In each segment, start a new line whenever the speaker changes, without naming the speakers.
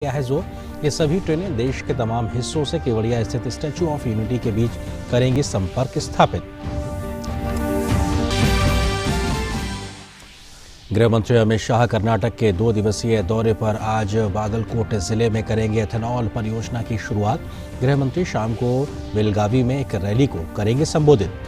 किया है जोर। ये सभी ट्रेनें देश के तमाम हिस्सों से केवड़िया स्थित स्टैच्यू ऑफ यूनिटी के बीच करेंगी संपर्क स्थापित। गृह मंत्री अमित शाह कर्नाटक के 2 दिवसीय दौरे पर आज बागलकोट जिले में करेंगे एथेनॉल परियोजना की शुरुआत। गृह मंत्री शाम को बेलगावी में एक रैली को करेंगे संबोधित।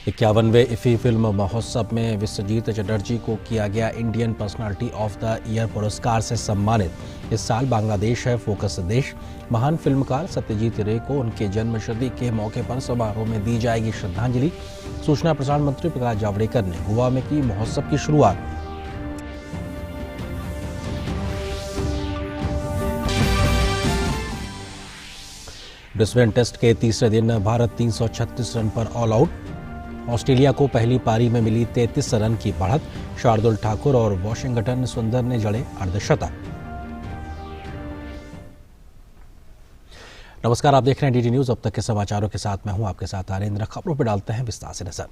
51वें इफ्फी फिल्म महोत्सव में विश्वजीत चटर्जी को किया गया Indian personality of the year पुरस्कार से सम्मानित। इस साल बांग्लादेश है फोकस देश। महान फिल्मकार सत्यजीत रे को उनके जन्मशती के मौके पर समारोह में दी जाएगी श्रद्धांजलि। सूचना प्रसारण मंत्री प्रकाश जावड़ेकर ने गोवा में की महोत्सव की शुरुआत। ब्रिस्बेन टेस्ट के तीसरे दिन भारत 336 रन पर ऑल आउट। ऑस्ट्रेलिया को पहली पारी में मिली 33 रन की बढ़त। शार्दुल ठाकुर और वॉशिंगटन सुंदर ने जड़े अर्धशतक। नमस्कार, आप देख रहे हैं डीडी न्यूज। अब तक के समाचारों के साथ मैं हूं आपके साथ आरेंद्र। खबरों पर डालते हैं विस्तार से नजर।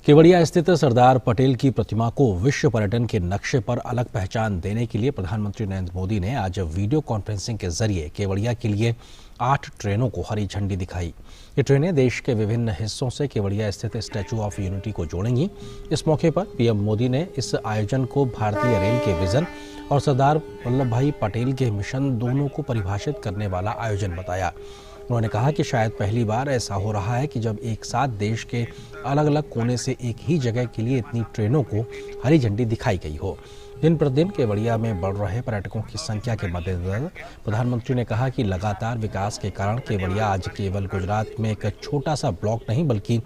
केवड़िया स्थित सरदार पटेल की प्रतिमा को विश्व पर्यटन के नक्शे पर अलग पहचान देने के लिए प्रधानमंत्री नरेंद्र मोदी ने आज वीडियो कॉन्फ्रेंसिंग के जरिए केवड़िया के लिए 8 ट्रेनों को हरी झंडी दिखाई। ये ट्रेनें देश के विभिन्न हिस्सों से केवड़िया स्थित स्टैच्यू ऑफ यूनिटी को जोड़ेंगी। इस मौके पर पीएम मोदी ने इस आयोजन को भारतीय रेल के विजन और सरदार वल्लभ भाई पटेल के मिशन दोनों को परिभाषित करने वाला आयोजन बताया। उन्होंने कहा कि शायद पहली बार ऐसा हो रहा है कि जब एक साथ देश के अलग अलग कोने से एक ही जगह के लिए इतनी ट्रेनों को हरी झंडी दिखाई गई हो। दिन प्रतिदिन केवड़िया में बढ़ रहे पर्यटकों की संख्या के मद्देनजर प्रधानमंत्री ने कहा कि लगातार विकास के कारण केवड़िया आज केवल गुजरात में एक छोटा सा ब्लॉक नहीं बल्कि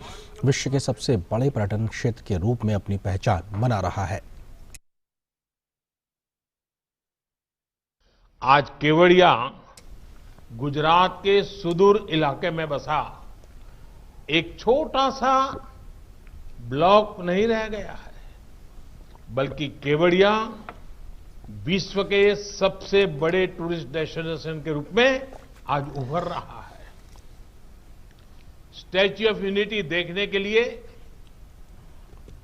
विश्व के सबसे बड़े पर्यटन क्षेत्र के रूप में अपनी पहचान बना रहा है।
आज केवड़िया गुजरात के सुदूर इलाके में बसा एक छोटा सा ब्लॉक नहीं रह गया है, बल्कि केवड़िया विश्व के सबसे बड़े टूरिस्ट डेस्टिनेशन के रूप में आज उभर रहा है। स्टैच्यू ऑफ यूनिटी देखने के लिए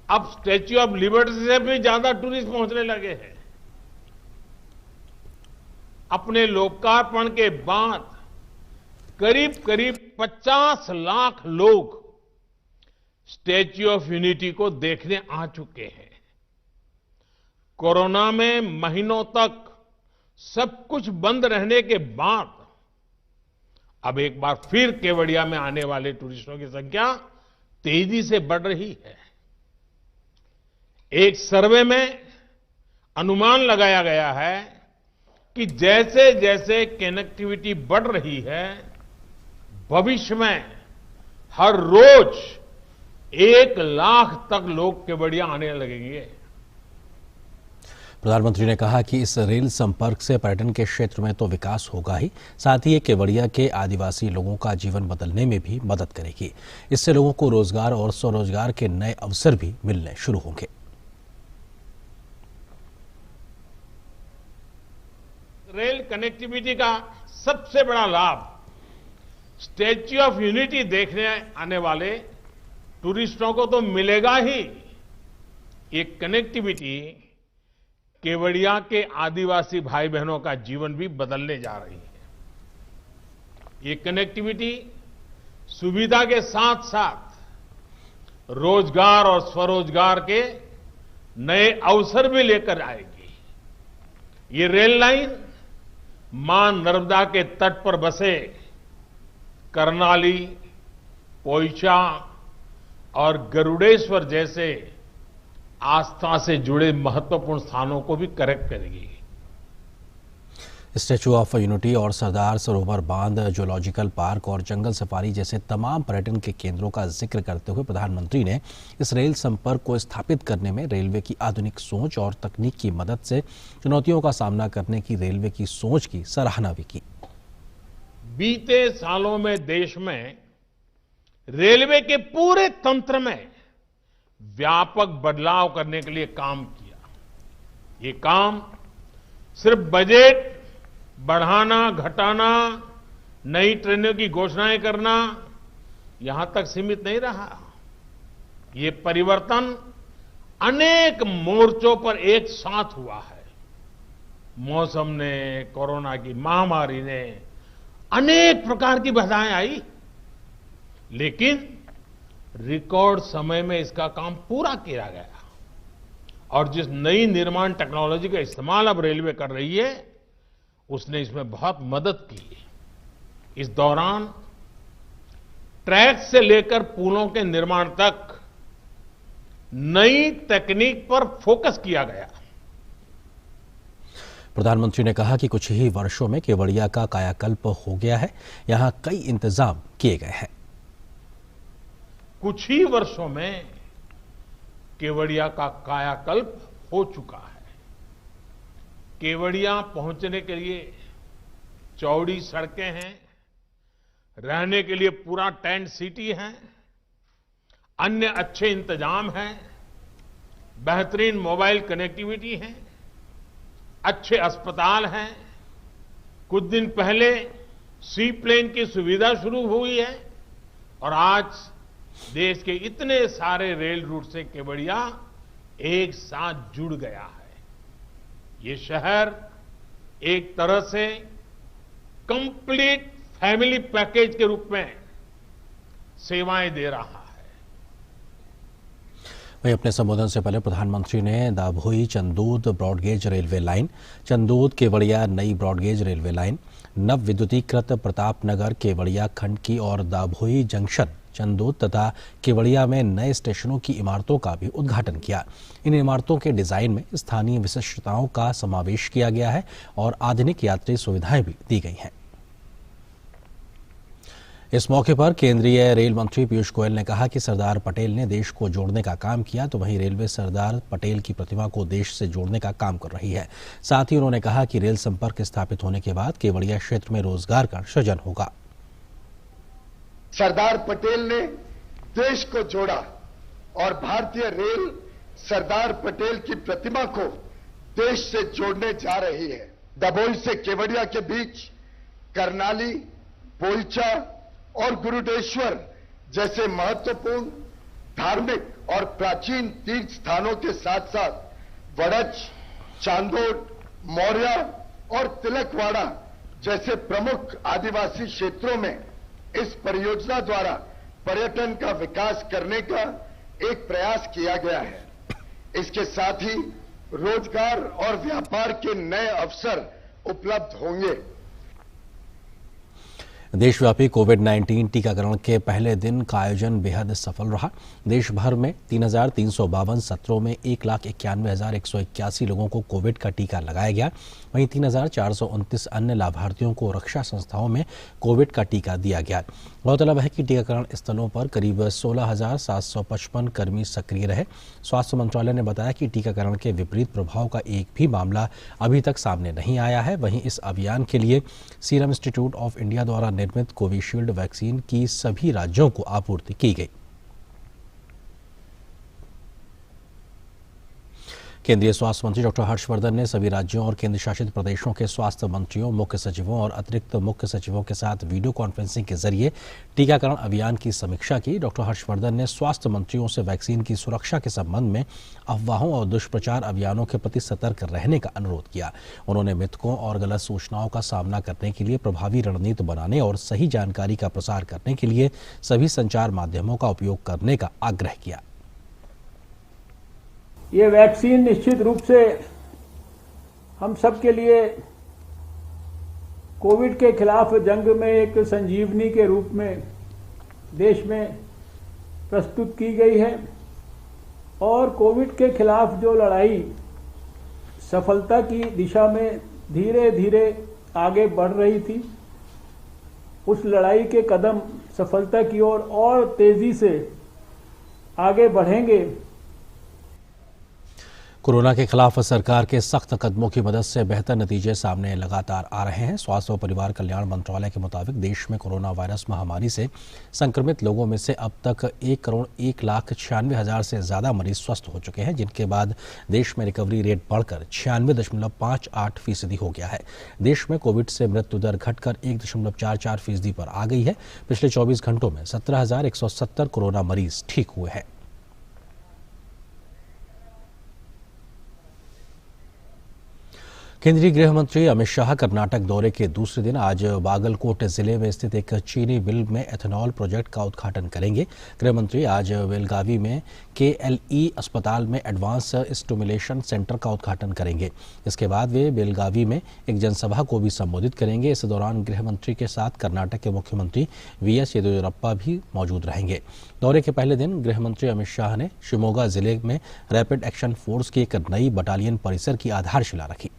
अब स्टैच्यू ऑफ लिबर्टी से भी ज्यादा टूरिस्ट पहुंचने लगे हैं। अपने लोकार्पण के बाद करीब करीब 50 लाख लोग स्टैच्यू ऑफ यूनिटी को देखने आ चुके हैं। कोरोना में महीनों तक सब कुछ बंद रहने के बाद अब एक बार फिर केवड़िया में आने वाले टूरिस्टों की संख्या तेजी से बढ़ रही है। एक सर्वे में अनुमान लगाया गया है कि जैसे जैसे कनेक्टिविटी बढ़ रही है, भविष्य में हर रोज 1 लाख तक लोग केवड़िया आने लगेंगे।
प्रधानमंत्री ने कहा कि इस रेल संपर्क से पर्यटन के क्षेत्र में तो विकास होगा ही, साथ ही ये केवड़िया के आदिवासी लोगों का जीवन बदलने में भी मदद करेगी। इससे लोगों को रोजगार और स्वरोजगार के नए अवसर भी मिलने शुरू होंगे।
रेल कनेक्टिविटी का सबसे बड़ा लाभ स्टैच्यू ऑफ यूनिटी देखने आने वाले टूरिस्टों को तो मिलेगा ही। ये कनेक्टिविटी केवड़िया के आदिवासी भाई बहनों का जीवन भी बदलने जा रही है। ये कनेक्टिविटी सुविधा के साथ साथ रोजगार और स्वरोजगार के नए अवसर भी लेकर आएगी। ये रेल लाइन मां नर्मदा के तट पर बसे कर्नाली, पोइचा और गरुड़ेश्वर जैसे आस्था से जुड़े महत्वपूर्ण स्थानों को भी कनेक्ट करेगी।
स्टैच्यू ऑफ यूनिटी और सरदार सरोवर बांध, जूलॉजिकल पार्क और जंगल सफारी जैसे तमाम पर्यटन के केंद्रों का जिक्र करते हुए प्रधानमंत्री ने इस रेल संपर्क को स्थापित करने में रेलवे की आधुनिक सोच और तकनीक की मदद से चुनौतियों का सामना करने की रेलवे की सोच की सराहना भी की।
बीते सालों में देश में रेलवे के पूरे तंत्र में व्यापक बदलाव करने के लिए काम किया। ये काम सिर्फ बजट बढ़ाना, घटाना, नई ट्रेनों की घोषणाएं करना यहां तक सीमित नहीं रहा। ये परिवर्तन अनेक मोर्चों पर एक साथ हुआ है। मौसम ने, कोरोना की महामारी ने, अनेक प्रकार की बाधाएं आई, लेकिन रिकॉर्ड समय में इसका काम पूरा किया गया। और जिस नई निर्माण टेक्नोलॉजी का इस्तेमाल अब रेलवे कर रही है, उसने इसमें बहुत मदद की। इस दौरान ट्रैक से लेकर पुलों के निर्माण तक नई तकनीक पर फोकस किया गया।
प्रधानमंत्री ने कहा कि कुछ ही वर्षों में केवड़िया का कायाकल्प हो गया है। यहां कई इंतजाम किए गए हैं।
कुछ ही वर्षों में केवड़िया का कायाकल्प हो चुका है। केवड़िया पहुंचने के लिए चौड़ी सड़कें हैं, रहने के लिए पूरा टेंट सिटी है, अन्य अच्छे इंतजाम हैं, बेहतरीन मोबाइल कनेक्टिविटी है, अच्छे अस्पताल हैं। कुछ दिन पहले सी प्लेन की सुविधा शुरू हुई है और आज देश के इतने सारे रेल रूट से केवड़िया एक साथ जुड़ गया है। ये शहर एक तरह से कंप्लीट फैमिली पैकेज के रूप में सेवाएं दे रहा है।
वहीं अपने संबोधन से पहले प्रधानमंत्री ने Dabhoi Chandod broad gauge railway line, Chandod Kevadia नई ब्रॉडगेज रेलवे लाइन, नव विद्युतीकृत प्रतापनगर केवड़िया खंड की और दाभोई जंक्शन चंदोद तथा केवड़िया में नए स्टेशनों की इमारतों का भी उद्घाटन किया। इन इमारतों के डिजाइन में स्थानीय विशिष्टताओं का समावेश किया गया है और आधुनिक यात्री सुविधाएं भी दी गई हैं। इस मौके पर केंद्रीय रेल मंत्री पीयूष गोयल ने कहा कि सरदार पटेल ने देश को जोड़ने का काम किया, तो वहीं रेलवे सरदार पटेल की प्रतिमा को देश से जोड़ने का काम कर रही है। साथ ही उन्होंने कहा कि रेल संपर्क स्थापित होने के बाद केवड़िया क्षेत्र में रोजगार का सृजन होगा।
सरदार पटेल ने देश को जोड़ा और भारतीय रेल सरदार पटेल की प्रतिमा को देश से जोड़ने जा रही है। दभोई से केवड़िया के बीच करनाली, पोइचा और गुरुदेश्वर जैसे महत्वपूर्ण धार्मिक और प्राचीन तीर्थ स्थानों के साथ साथ वड़च, चांदोद, मौर्या और तिलकवाड़ा जैसे प्रमुख आदिवासी क्षेत्रों में इस परियोजना द्वारा पर्यटन का विकास करने का एक प्रयास किया गया है। इसके साथ ही रोजगार और व्यापार के नए अवसर उपलब्ध होंगे।
देशव्यापी कोविड-19 टीकाकरण के पहले दिन का आयोजन बेहद सफल रहा। देश भर में 3,352 सत्रों में 1,91,181 लोगों को कोविड का टीका लगाया गया। वहीं 3,429 अन्य लाभार्थियों को रक्षा संस्थाओं में कोविड का टीका दिया गया। गौरतलब है कि टीकाकरण स्थलों पर करीब 16,755 कर्मी सक्रिय रहे। स्वास्थ्य मंत्रालय ने बताया कि टीकाकरण के विपरीत प्रभाव का एक भी मामला अभी तक सामने नहीं आया है। वहीं इस अभियान के लिए सीरम इंस्टीट्यूट ऑफ इंडिया द्वारा निर्मित कोविशील्ड वैक्सीन की सभी राज्यों को आपूर्ति की गई। केंद्रीय स्वास्थ्य मंत्री डॉक्टर हर्षवर्धन ने सभी राज्यों और केंद्र शासित प्रदेशों के स्वास्थ्य मंत्रियों, मुख्य सचिवों और अतिरिक्त मुख्य सचिवों के साथ वीडियो कॉन्फ्रेंसिंग के जरिए टीकाकरण अभियान की समीक्षा की। डॉक्टर हर्षवर्धन ने स्वास्थ्य मंत्रियों से वैक्सीन की सुरक्षा के संबंध में अफवाहों और दुष्प्रचार अभियानों के प्रति सतर्क रहने का अनुरोध किया। उन्होंने मृतकों और गलत सूचनाओं का सामना करने के लिए प्रभावी रणनीति बनाने और सही जानकारी का प्रसार करने के लिए सभी संचार माध्यमों का उपयोग करने का आग्रह किया।
ये वैक्सीन निश्चित रूप से हम सब के लिए कोविड के खिलाफ जंग में एक संजीवनी के रूप में देश में प्रस्तुत की गई है और कोविड के खिलाफ जो लड़ाई सफलता की दिशा में धीरे धीरे आगे बढ़ रही थी, उस लड़ाई के कदम सफलता की ओर और तेजी से आगे बढ़ेंगे।
कोरोना के खिलाफ सरकार के सख्त कदमों की मदद से बेहतर नतीजे सामने लगातार आ रहे हैं। स्वास्थ्य और परिवार कल्याण मंत्रालय के मुताबिक देश में कोरोना वायरस महामारी से संक्रमित लोगों में से अब तक 1,01,96,000 से ज्यादा मरीज स्वस्थ हो चुके हैं, जिनके बाद देश में रिकवरी रेट बढ़कर 96.58% हो गया है। देश में कोविड से मृत्यु दर घटकर 1.44% पर आ गई है। पिछले 24 घंटों में 17,170 कोरोना मरीज ठीक हुए हैं। केंद्रीय गृह मंत्री अमित शाह कर्नाटक दौरे के दूसरे दिन आज बागलकोट जिले में स्थित एक चीनी मिल में एथेनॉल प्रोजेक्ट का उद्घाटन करेंगे। गृह मंत्री आज बेलगावी में KLE अस्पताल में एडवांस स्टिमुलेशन सेंटर का उद्घाटन करेंगे। इसके बाद वे बेलगावी में एक जनसभा को भी संबोधित करेंगे। इस दौरान गृह मंत्री के साथ कर्नाटक के मुख्यमंत्री VS येदियुरप्पा भी मौजूद रहेंगे। दौरे के पहले दिन गृह मंत्री अमित शाह ने शिमोगा जिले में रैपिड एक्शन फोर्स की एक नई बटालियन परिसर की आधारशिला रखी।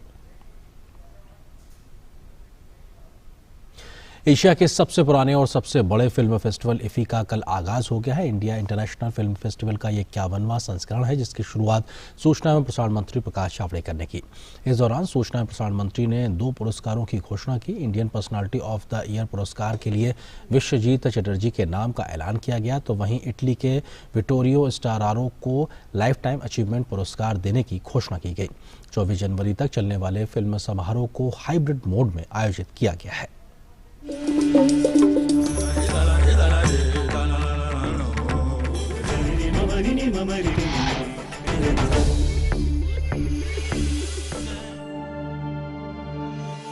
एशिया के सबसे पुराने और सबसे बड़े फिल्म फेस्टिवल इफी का कल आगाज हो गया है। इंडिया इंटरनेशनल फिल्म फेस्टिवल का ये 51वां संस्करण है, जिसकी शुरुआत सूचना एवं प्रसारण मंत्री प्रकाश जावड़ेकर ने की। इस दौरान सूचना एवं प्रसारण मंत्री ने 2 पुरस्कारों की घोषणा की। Indian personality of the year पुरस्कार के लिए विश्वजीत चटर्जी के नाम का ऐलान किया गया, तो वहीं इटली के विटोरियो स्टारारो को लाइफ टाइम अचीवमेंट पुरस्कार देने की घोषणा की गई। 24 जनवरी तक चलने वाले फिल्म समारोह को हाइब्रिड मोड में आयोजित किया गया है।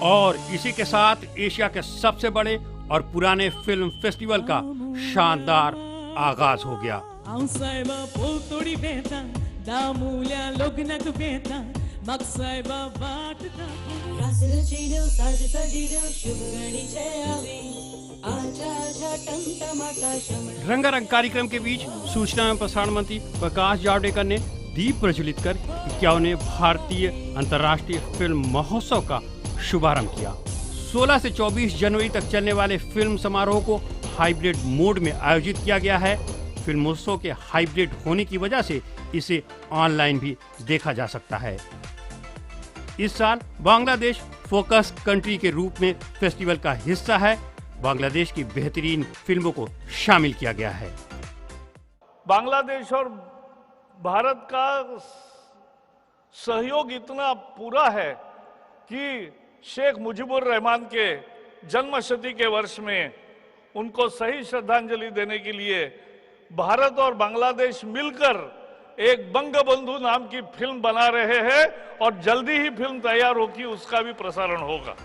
और इसी के साथ एशिया के सबसे बड़े और पुराने फिल्म फेस्टिवल का शानदार आगाज हो गया। रंगारंग कार्यक्रम के बीच सूचना एवं प्रसारण मंत्री प्रकाश जावड़ेकर ने दीप प्रज्वलित कर 51वें भारतीय अंतर्राष्ट्रीय फिल्म महोत्सव का शुभारंभ किया। 16 से 24 जनवरी तक चलने वाले फिल्म समारोह को हाइब्रिड मोड में आयोजित किया गया है। फिल्मोत्सव के हाइब्रिड होने की वजह से इसे ऑनलाइन भी देखा जा सकता है। इस साल बांग्लादेश फोकस कंट्री के रूप में फेस्टिवल का हिस्सा है। बांग्लादेश की बेहतरीन फिल्मों को शामिल किया गया है।
बांग्लादेश और भारत का सहयोग इतना पूरा है कि शेख मुजीबुर रहमान के जन्मशती के वर्ष में उनको सही श्रद्धांजलि देने के लिए भारत और बांग्लादेश मिलकर एक बंगबंधु नाम की फिल्म बना रहे हैं और जल्दी ही फिल्म तैयार होगी, उसका भी प्रसारण होगा।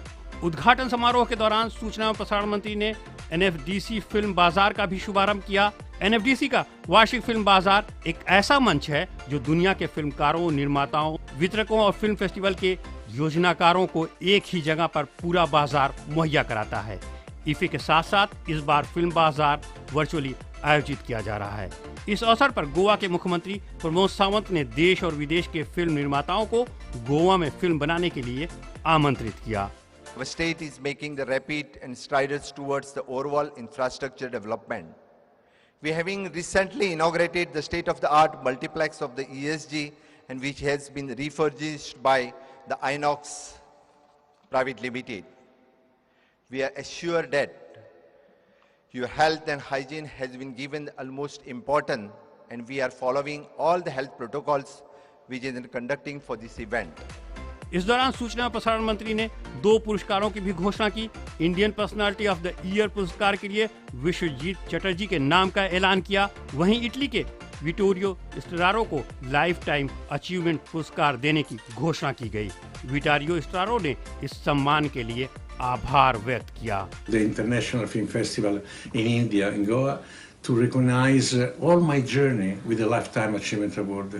उद्घाटन समारोह के दौरान सूचना एवं प्रसारण मंत्री ने NFDC फिल्म बाजार का भी शुभारंभ किया। NFDC का वार्षिक फिल्म बाजार एक ऐसा मंच है जो दुनिया के फिल्मकारों, निर्माताओं, वितरकों और फिल्म फेस्टिवल के योजनाकारों को एक ही जगह पर पूरा बाजार मुहैया कराता है। इफी के साथ साथ इस बार फिल्म बाजार वर्चुअली आयोजित किया जा रहा है। इस अवसर पर गोवा के मुख्यमंत्री प्रमोद सावंत ने देश और विदेश के फिल्म निर्माताओं को गोवा में फिल्म बनाने के लिए आमंत्रित किया।
Our state is making the rapid and strides towards the overall infrastructure development. We having recently inaugurated the state-of-the-art multiplex of the ESG, and which has been refurbished by the Inox Private Limited. We are assured that your health and hygiene has been given almost important, and we are following all the health protocols which is conducting for this event.
इस दौरान सूचना और प्रसारण मंत्री ने 2 पुरस्कारों की भी घोषणा की। Indian personality of the year पुरस्कार के लिए विश्वजीत चटर्जी के नाम का ऐलान किया। वहीं इटली के विटोरियो स्टारारो को लाइफ टाइम अचीवमेंट पुरस्कार देने की घोषणा की गई। विटोरियो स्टारारो ने इस सम्मान के लिए आभार व्यक्त किया।
The International Film Festival in India, in Goa, to recognize all my journey with the Lifetime Achievement Award.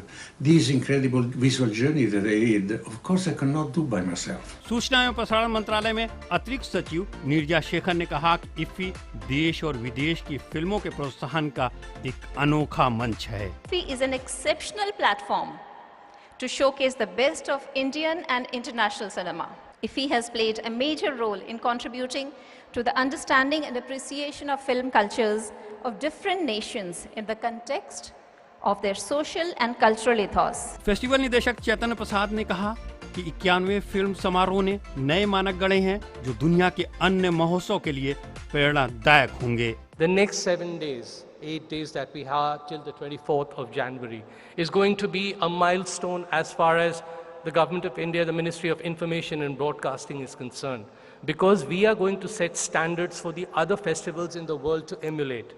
This incredible visual journey that I did, of course I cannot do by myself.
सूचना एवं प्रसारण मंत्रालय में अतिरिक्त सचिव नीरजा शेखर ने कहा कि इफ्फी देश और विदेश की फिल्मों के प्रोत्साहन का एक अनोखा मंच है।
IFFI is an exceptional platform to showcase the best of Indian and international cinema. IFFI has played a major role in contributing to the understanding and appreciation of film cultures of different nations in the context of their social and cultural ethos.
Festival निदेशक चैतन्य प्रसाद ने कहा कि 91वें film समारोह ने नए मानक गढ़े हैं जो दुनिया के अन्य महोत्सव के लिए प्रेरणादायक होंगे।
The next 7 days, 8 days that we have till the 24th of January is going to be a milestone as far as the Government of India, the Ministry of Information and Broadcasting is concerned, because we are going to set standards for the other festivals in the world to emulate.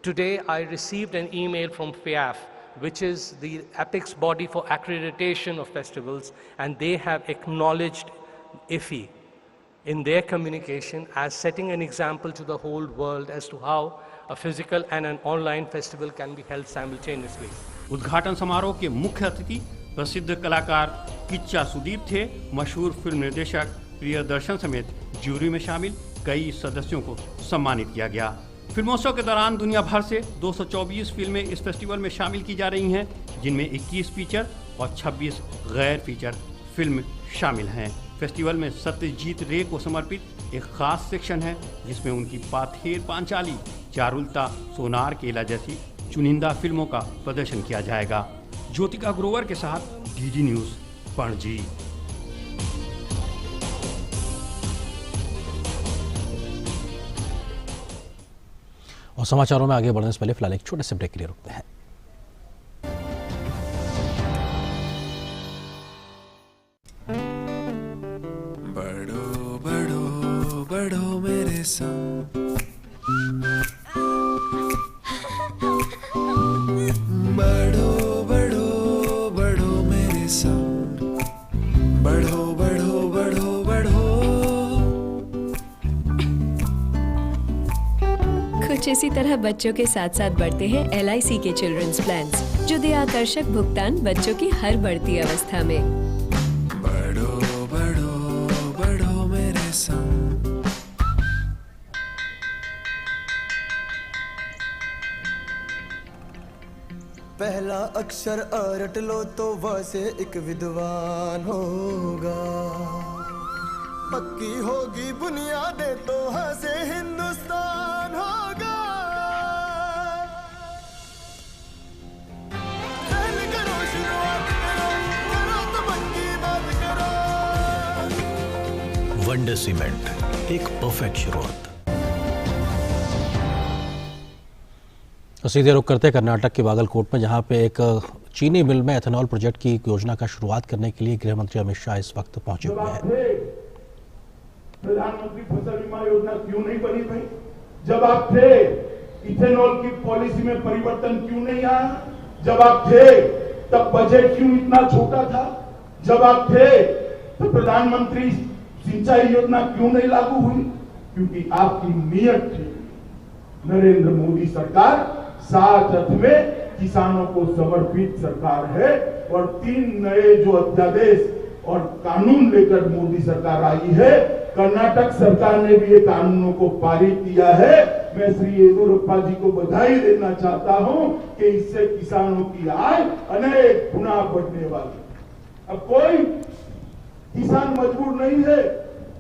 Today I received an email from FIAF, which is the apex body for accreditation of festivals, and they have acknowledged IFFI in their communication as setting an example to the whole world as to how a physical and an online festival can be held simultaneously.
उद्घाटन समारोह के मुख्य अतिथि प्रसिद्ध कलाकार किच्चा सुदीप थे। मशहूर film निर्देशक प्रियदर्शन समेत ज्यूरी में शामिल कई सदस्यों को सम्मानित किया गया। फिल्मोत्सव के दौरान दुनिया भर से 224 फिल्में इस फेस्टिवल में शामिल की जा रही हैं, जिनमें 21 फीचर और 26 गैर फीचर फिल्म शामिल हैं। फेस्टिवल में सत्यजीत रे को समर्पित एक खास सेक्शन है, जिसमें उनकी पाथेर पांचाली, चारुलता, सोनार केला जैसी चुनिंदा फिल्मों का प्रदर्शन किया जाएगा। ज्योतिका ग्रोवर के साथ डीडी न्यूज़ पणजी।
और समाचारों में आगे बढ़ने से पहले फिलहाल एक छोटे से ब्रेक के लिए रुकते हैं।
बढ़ो बढ़ो बढ़ो मेरे संग, बढ़ो बढ़ो बढ़ो मेरे संग, बढ़ो बढ़ो बढ़ो बढ़ो।
कुछ इसी तरह बच्चों के साथ साथ बढ़ते हैं LIC के चिल्ड्रंस प्लान्स, जो दे आकर्षक भुगतान बच्चों की हर बढ़ती अवस्था में।
बढ़ो बढ़ो बढ़ो मेरे संग।
पहला अक्षर अ रट लो तो व से एक विद्वान होगा, पक्की होगी बुनियादें तो ह से हिंदुस्तान होगा। पहले करो शुरुआत करो तो पक्की बात करो।
वंडर सीमेंट, एक परफेक्ट शुरुआत।
तो सीधे रुख करते कर्नाटक के बागलकोट में, जहां पे एक चीनी मिल में एथेनॉल प्रोजेक्ट की योजना का शुरुआत करने के लिए गृह मंत्री अमित शाह इस वक्त पहुंचे हुए हैं।
प्रधानमंत्री फसल बीमा योजना क्यों नहीं बनी भाई? जब आप थे इथेनॉल की पॉलिसी में परिवर्तन क्यों नहीं आया? जब आप थे तब बजट क्यों इतना छोटा था? जब आप थे तो प्रधानमंत्री सिंचाई योजना क्यों नहीं लागू हुई? क्योंकि आपकी नीयत थी। नरेंद्र मोदी सरकार सात अर्थ में किसानों को समर्पित सरकार है और 3 नए जो अध्यादेश और कानून लेकर मोदी सरकार आई है। कर्नाटक सरकार ने भी ये कानूनों को पारित किया है। मैं श्री येदियुरप्पा जी को बधाई देना चाहता हूं कि इससे किसानों की आय अनेक गुना बढ़ने वाली। अब कोई किसान मजबूर नहीं है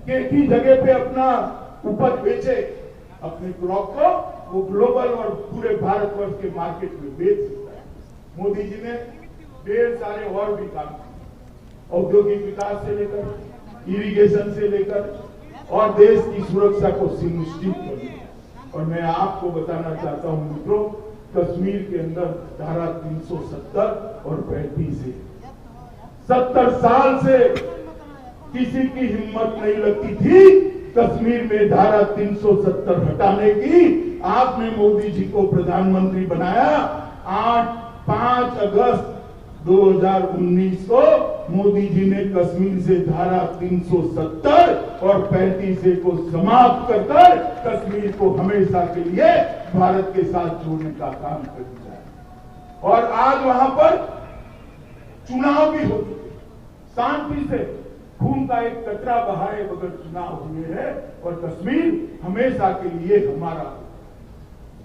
कि एक ही जगह पे अपना उपज बेचे। अपने क्रॉप को वो ग्लोबल और पूरे भारतवर्ष के मार्केट में बेच सकता है। मोदी जी ने ढेर सारे और भी काम किए, औद्योगिक विकास से लेकर, इरिगेशन से लेकर और देश की सुरक्षा को सुनिश्चित करना। और मैं आपको बताना चाहता हूं मित्रों, कश्मीर के अंदर धारा 370 और 35 है। 70 साल से किसी की हिम्मत नहीं लगती थी कश्मीर में धारा 370 हटाने की। आपने मोदी जी को प्रधानमंत्री बनाया। 5 अगस्त 2019 को मोदी जी ने कश्मीर से धारा 370 और 35 को समाप्त कर कश्मीर को हमेशा के लिए भारत के साथ जोड़ने का काम कर दिया है। और आज वहां पर चुनाव भी हो चुके, शांति से खून का एक कतरा बहाए बगैर चुनाव हुए हैं और कश्मीर हमेशा के लिए हमारा।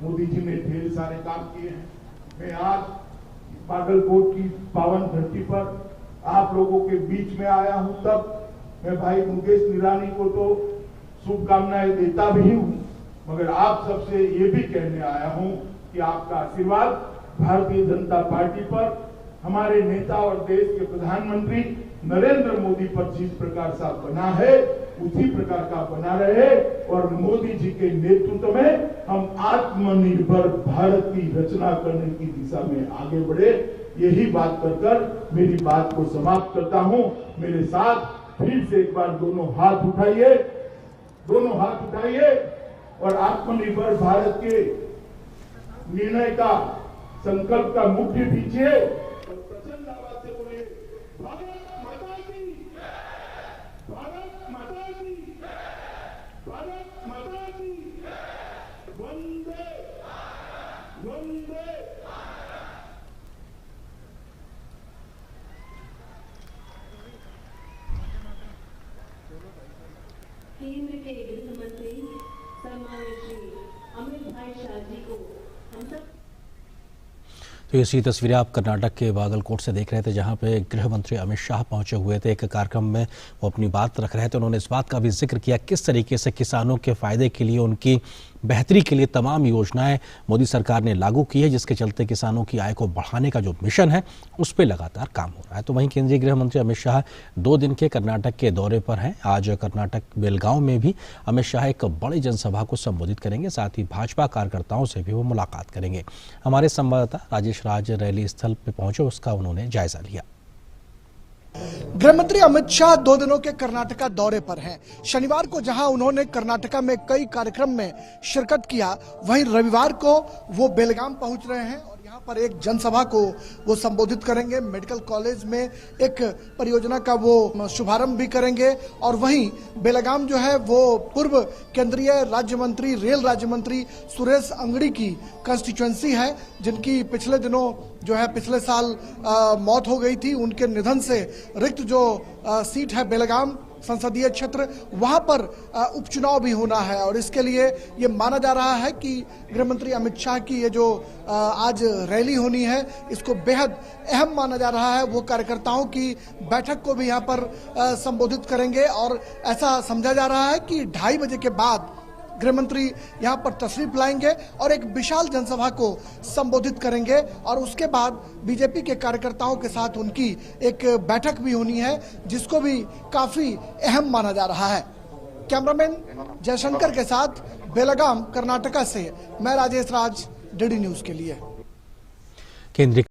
मोदी जी ने ढेर सारे काम किए हैं। मैं आज बागलकोट की पावन धरती पर आप लोगों के बीच में आया हूं, तब मैं भाई मुकेश निरानी को तो शुभकामनाएं देता भी हूं, मगर आप सबसे ये भी कहने आया हूं कि आपका आशीर्वाद भारतीय जनता पार्टी पर, हमारे नेता और देश के प्रधानमंत्री नरेंद्र मोदी पर जिस प्रकार से बना है उसी प्रकार का बना रहे और मोदी जी के नेतृत्व में हम आत्मनिर्भर भारत की रचना करने की दिशा में आगे बढ़े। यही बात कर मेरी बात को समाप्त करता हूं। मेरे साथ फिर से एक बार दोनों हाथ उठाइए और आत्मनिर्भर भारत के निर्णय का, संकल्प का मुट्ठी पीछे और प्रचंड आवाज से बोले भारत माता की, भारत
तो इसी तस्वीरें आप कर्नाटक के बागलकोट से देख रहे थे, जहां पे गृह मंत्री अमित शाह पहुंचे हुए थे। एक कार्यक्रम में वो अपनी बात रख रहे थे। उन्होंने इस बात का भी जिक्र किया किस तरीके से किसानों के फायदे के लिए, उनकी बेहतरी के लिए तमाम योजनाएं मोदी सरकार ने लागू की है, जिसके चलते किसानों की आय को बढ़ाने का जो मिशन है उस पर लगातार काम हो रहा है। तो वहीं केंद्रीय गृह मंत्री अमित शाह 2 दिन के कर्नाटक के दौरे पर हैं। आज कर्नाटक बेलगांव में भी अमित शाह एक बड़ी जनसभा को संबोधित करेंगे, साथ ही भाजपा कार्यकर्ताओं से भी वो मुलाकात करेंगे। हमारे संवाददाता राजेश राज रैली स्थल पर पहुंचे, उसका उन्होंने जायजा लिया।
गृहमंत्री अमित शाह 2 दिनों के कर्नाटका दौरे पर हैं। शनिवार को जहां उन्होंने कर्नाटका में कई कार्यक्रम में शिरकत किया, वहीं रविवार को वो बेलगाम पहुंच रहे हैं और यहां पर एक जनसभा को वो संबोधित करेंगे। मेडिकल कॉलेज में एक परियोजना का वो शुभारंभ भी करेंगे और वहीं बेलगाम जो है वो पूर्व केंद्रीय राज्य मंत्री, रेल राज्य मंत्री सुरेश अंगड़ी की कंस्टिट्यूएंसी है, जिनकी पिछले दिनों जो है पिछले साल मौत हो गई थी। उनके निधन से रिक्त जो सीट है बेलगाम संसदीय क्षेत्र, वहां पर उपचुनाव भी होना है और इसके लिए ये माना जा रहा है कि गृहमंत्री अमित शाह की ये जो आज रैली होनी है, इसको बेहद अहम माना जा रहा है। वो कार्यकर्ताओं की बैठक को भी यहाँ पर संबोधित करेंगे और ऐसा समझा जा रहा है कि 2:30 बजे के बाद गृहमंत्री यहां पर तशरीफ लाएंगे और एक विशाल जनसभा को संबोधित करेंगे और उसके बाद बीजेपी के कार्यकर्ताओं के साथ उनकी एक बैठक भी होनी है, जिसको भी काफी अहम माना जा रहा है। कैमरामैन जयशंकर के साथ बेलगाम कर्नाटका से मैं राजेश राज, डीडी न्यूज के लिए।
केंद्रीय